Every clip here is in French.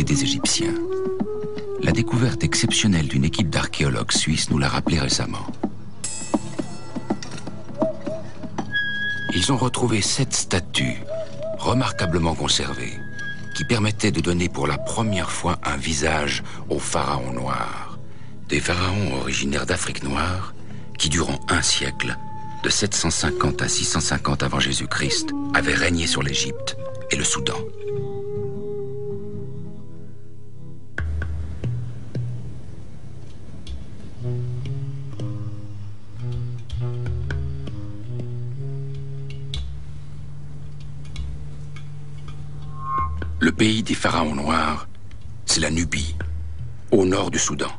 des Égyptiens. La découverte exceptionnelle d'une équipe d'archéologues suisses nous l'a rappelé récemment. Ils ont retrouvé 7 statues, remarquablement conservées, qui permettaient de donner pour la première fois un visage aux pharaons noirs. Des pharaons originaires d'Afrique noire qui, durant un siècle, de 750 à 650 avant Jésus-Christ, avaient régné sur l'Égypte et le Soudan. Le pays des pharaons noirs, c'est la Nubie, au nord du Soudan.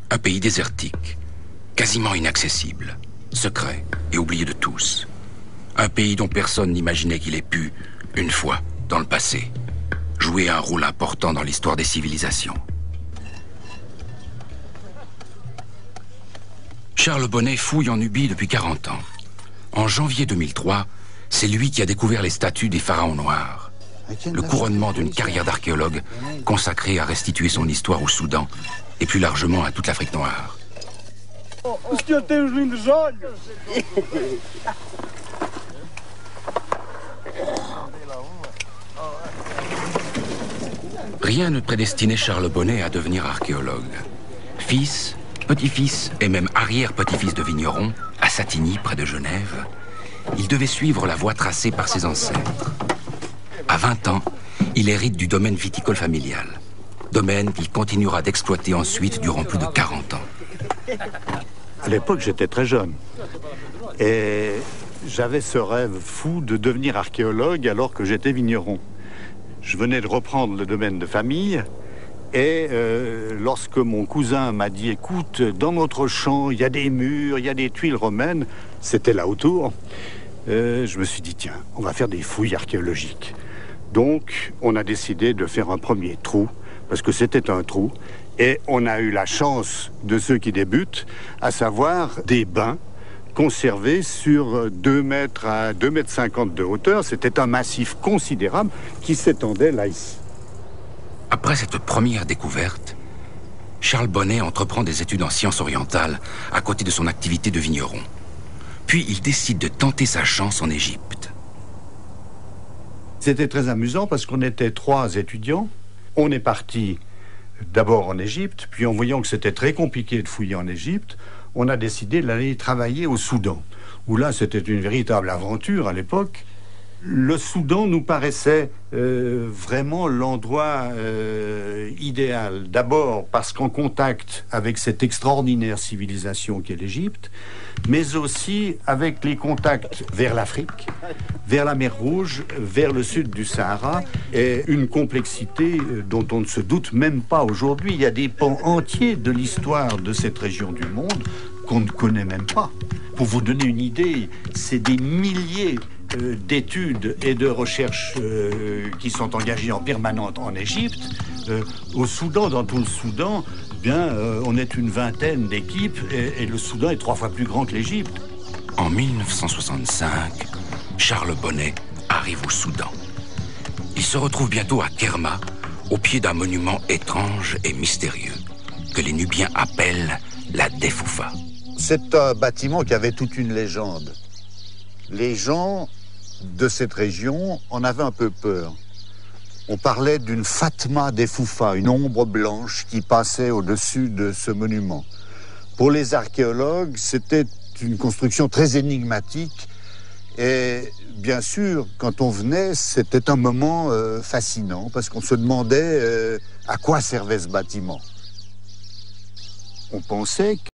Un pays désertique, quasiment inaccessible, secret et oublié de tous. Un pays dont personne n'imaginait qu'il ait pu, une fois, dans le passé, jouer un rôle important dans l'histoire des civilisations. Charles Bonnet fouille en Nubie depuis 40 ans. En janvier 2003, c'est lui qui a découvert les statues des pharaons noirs. Le couronnement d'une carrière d'archéologue consacrée à restituer son histoire au Soudan et plus largement à toute l'Afrique noire. Rien ne prédestinait Charles Bonnet à devenir archéologue. Fils, petit-fils et même arrière-petit-fils de vigneron, à Satigny, près de Genève, il devait suivre la voie tracée par ses ancêtres. À 20 ans, il hérite du domaine viticole familial. Domaine qu'il continuera d'exploiter ensuite durant plus de 40 ans. À l'époque, j'étais très jeune. Et j'avais ce rêve fou de devenir archéologue alors que j'étais vigneron. Je venais de reprendre le domaine de famille. Et lorsque mon cousin m'a dit « Écoute, dans notre champ, il y a des murs, il y a des tuiles romaines », c'était là autour. Je me suis dit « Tiens, on va faire des fouilles archéologiques ». Donc, on a décidé de faire un premier trou, parce que c'était un trou, et on a eu la chance de ceux qui débutent, à savoir des bains conservés sur 2 mètres à 2,50 mètres de hauteur. C'était un massif considérable qui s'étendait là, ici. Après cette première découverte, Charles Bonnet entreprend des études en sciences orientales à côté de son activité de vigneron. Puis il décide de tenter sa chance en Égypte. C'était très amusant parce qu'on était 3 étudiants. On est parti d'abord en Égypte, puis en voyant que c'était très compliqué de fouiller en Égypte, on a décidé d'aller travailler au Soudan, où là c'était une véritable aventure à l'époque. Le Soudan nous paraissait vraiment l'endroit idéal. D'abord parce qu'en contact avec cette extraordinaire civilisation qu'est l'Égypte, mais aussi avec les contacts vers l'Afrique, vers la mer Rouge, vers le sud du Sahara, et une complexité dont on ne se doute même pas aujourd'hui. Il y a des pans entiers de l'histoire de cette région du monde qu'on ne connaît même pas. Pour vous donner une idée, c'est des milliers d'études et de recherches qui sont engagées en permanente en Égypte. Au Soudan, dans tout le Soudan, on est une vingtaine d'équipes et le Soudan est 3 fois plus grand que l'Égypte. En 1965, Charles Bonnet arrive au Soudan. Il se retrouve bientôt à Kerma, au pied d'un monument étrange et mystérieux, que les Nubiens appellent la Defoufa. C'est un bâtiment qui avait toute une légende. Les gens de cette région en avaient un peu peur. On parlait d'une Fatma Defoufa, une ombre blanche qui passait au-dessus de ce monument. Pour les archéologues, c'était une construction très énigmatique. Et bien sûr, quand on venait, c'était un moment fascinant parce qu'on se demandait à quoi servait ce bâtiment. On pensait